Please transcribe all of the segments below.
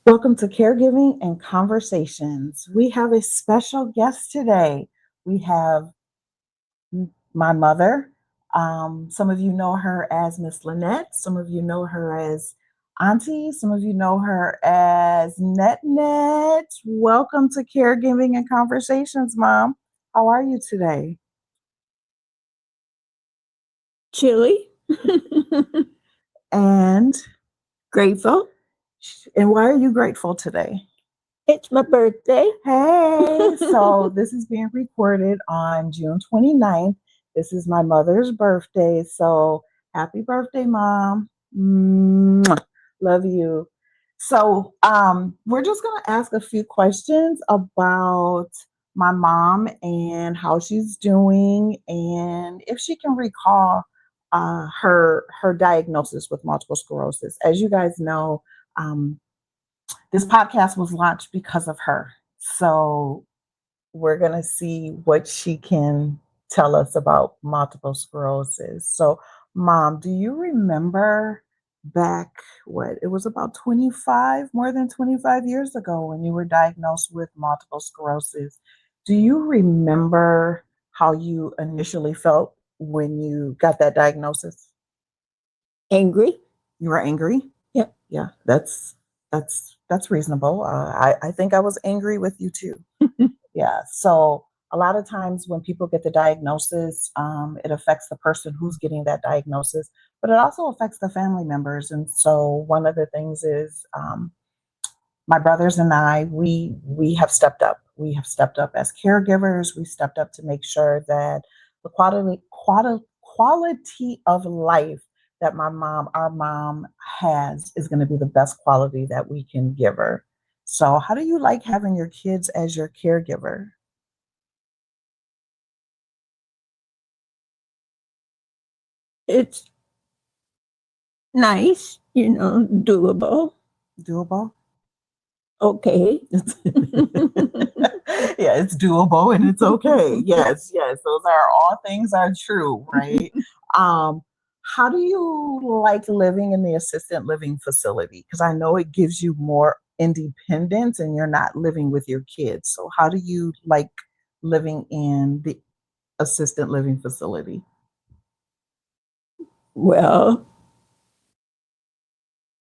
Welcome to Caregiving and Conversations. We have a special guest today. We have my mother. Some of you know her as Miss Lynette. Some of you know her as Auntie. Some of you know her as Net Net. Welcome to Caregiving and Conversations, Mom. How are you today? Chili, And grateful. why are you grateful today? It's my birthday. Hey, so this is being recorded on June 29th. This is my mother's birthday. So happy birthday, Mom. Mwah. Love you. So we're just going to ask a few questions about my mom and how she's doing and if she can recall her diagnosis with multiple sclerosis. As you guys know, um, this podcast was launched because of her. So we're going to see what she can tell us about multiple sclerosis. So, Mom, do you remember back what it was about 25, more than 25 years ago when you were diagnosed with multiple sclerosis? Do you remember how you initially felt when you got that diagnosis? Angry. You were angry? Yep. Yeah, that's reasonable. I think I was angry with you too. Yeah. So a lot of times when people get the diagnosis, it affects the person who's getting that diagnosis, but it also affects the family members. And so one of the things is my brothers and I, we have stepped up. We have stepped up as caregivers. We stepped up to make sure that the quality of life that our mom has is going to be the best quality that we can give her. So how do you like having your kids as your caregiver? It's nice, doable. Doable? Okay. Yeah, it's doable and it's okay. Yes, yes. Those are all things are true, right? Um, how do you like living in the assisted living facility? Because I know it gives you more independence and you're not living with your kids. So how do you like living in the assisted living facility? Well,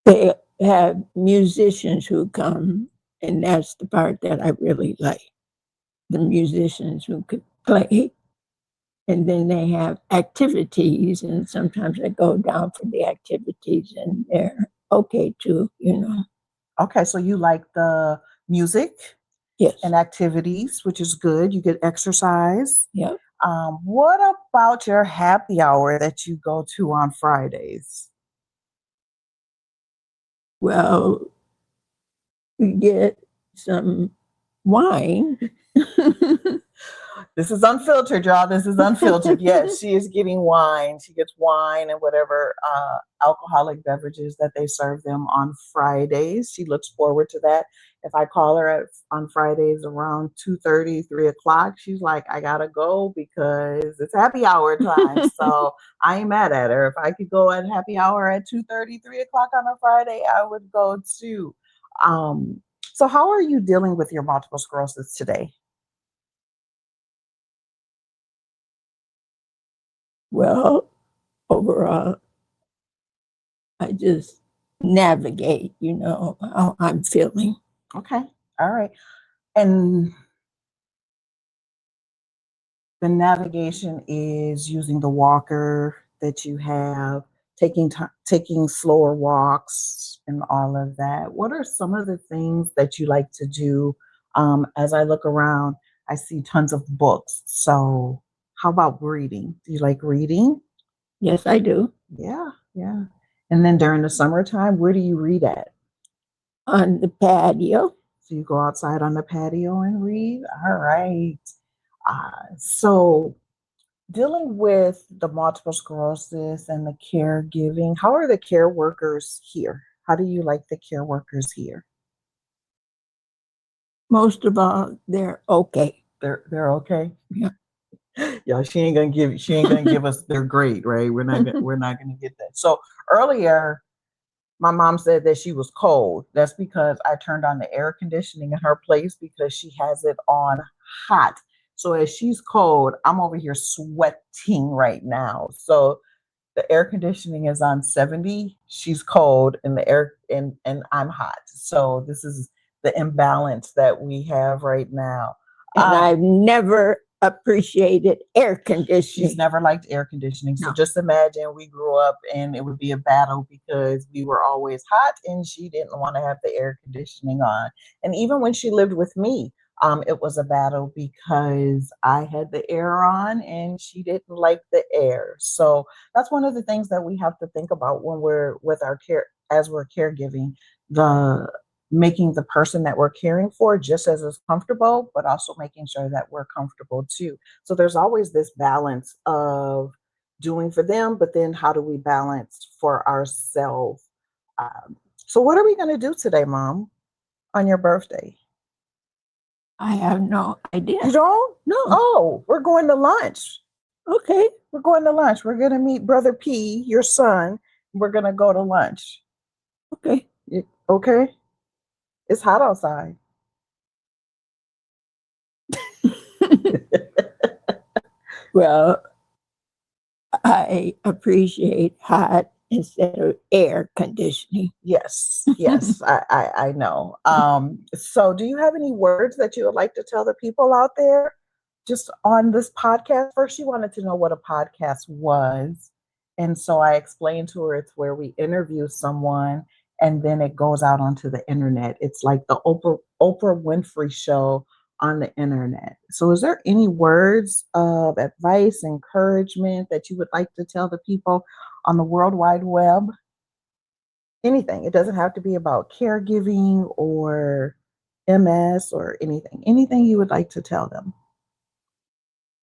they have musicians who come, and that's the part that I really like. The musicians who could play. And then they have activities, and sometimes I go down for the activities, and they're okay too. Okay, so you like the music Yes. and activities, which is good. You get exercise. Yeah. What about your happy hour that you go to on Fridays? Well, we get some wine. This is unfiltered, y'all. This is unfiltered. Yes, she is getting wine. She gets wine and whatever alcoholic beverages that they serve them on Fridays. She looks forward to that. If I call her on Fridays around 2:30, 3 o'clock, she's like, I gotta go because it's happy hour time. So I ain't mad at her. If I could go at happy hour at 2:30, 3 o'clock on a Friday, I would go too. So how are you dealing with your multiple sclerosis today? Well, overall, I just navigate, how I'm feeling. Okay. All right. And the navigation is using the walker that you have, taking slower walks and all of that. What are some of the things that you like to do? As I look around, I see tons of books. So how about reading? Do you like reading? Yes, I do. Yeah, yeah. And then during the summertime, where do you read at? On the patio. So you go outside on the patio and read? All right. So dealing with the multiple sclerosis and the caregiving, how are the care workers here? How do you like the care workers here? Most of all, they're okay. They're okay. Yeah. Yeah, she ain't gonna give us they're great, right? We're not gonna get that. So earlier My mom said that she was cold. That's because I turned on the air conditioning in her place because she has it on hot. So as she's cold, I'm over here sweating right now. So the air conditioning is on 70, she's cold, and the air and I'm hot. So this is the imbalance that we have right now. And I've never appreciated air conditioning. She's never liked air conditioning. So No. just imagine we grew up and it would be a battle because we were always hot and she didn't want to have the air conditioning on. And even when she lived with me, it was a battle because I had the air on and she didn't like the air. So that's one of the things that we have to think about when we're with our care as we're caregiving, the making the person that we're caring for just as comfortable, but also making sure that we're comfortable too. So there's always this balance of doing for them, but then how do we balance for ourselves? So what are we going to do today, Mom, on your birthday? I have no idea. You don't? No. Oh, we're going to lunch. Okay. We're going to lunch. We're going to meet Brother P, your son. We're going to go to lunch. Okay. Okay? It's hot outside. Well, I appreciate hot instead of air conditioning. Yes, yes, I know. So do you have any words that you would like to tell the people out there just on this podcast? First, she wanted to know what a podcast was. And so I explained to her it's where we interview someone and then it goes out onto the internet. It's like the Oprah Winfrey show on the internet. So is there any words of advice, encouragement that you would like to tell the people on the World Wide Web? Anything. It doesn't have to be about caregiving or MS or anything. Anything you would like to tell them.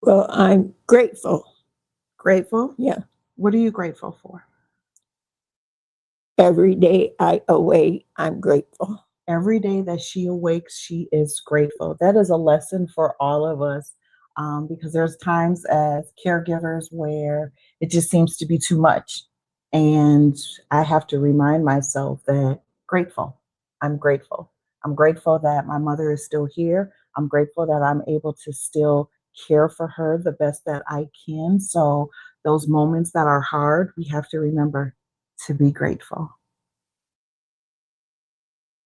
Well, I'm grateful. Grateful? Yeah. What are you grateful for? Every day I awake, I'm grateful. Every day that she awakes, she is grateful. That is a lesson for all of us because there's times as caregivers where it just seems to be too much. And I have to remind myself that grateful. I'm grateful. I'm grateful that my mother is still here. I'm grateful that I'm able to still care for her the best that I can. So those moments that are hard, we have to remember to be grateful.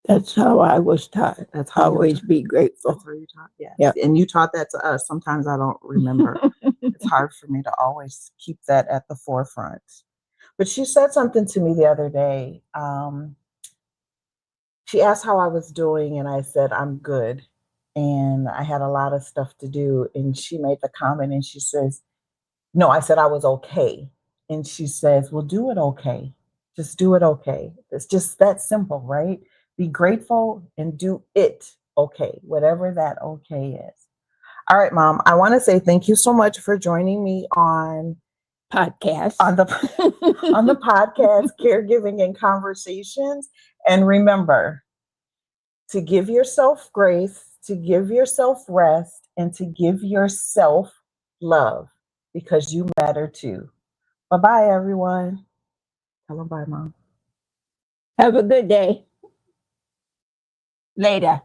That's how I was taught. That's how always be grateful. That's how you taught. Yes. Yeah. And you taught that to us. Sometimes I don't remember. It's hard for me to always keep that at the forefront. But she said something to me the other day. She asked how I was doing, and I said, I'm good. And I had a lot of stuff to do. And she made the comment and she says, no, I said I was okay. And she says, well, do it okay. Just do it okay. It's just that simple, right? Be grateful and do it okay, whatever that okay is. All right, Mom, I want to say thank you so much for joining me on Podcast. on the podcast, Caregiving and Conversations. And remember to give yourself grace, to give yourself rest, and to give yourself love because you matter too. Bye-bye, everyone. Tell them bye, Mom. Have a good day. Later.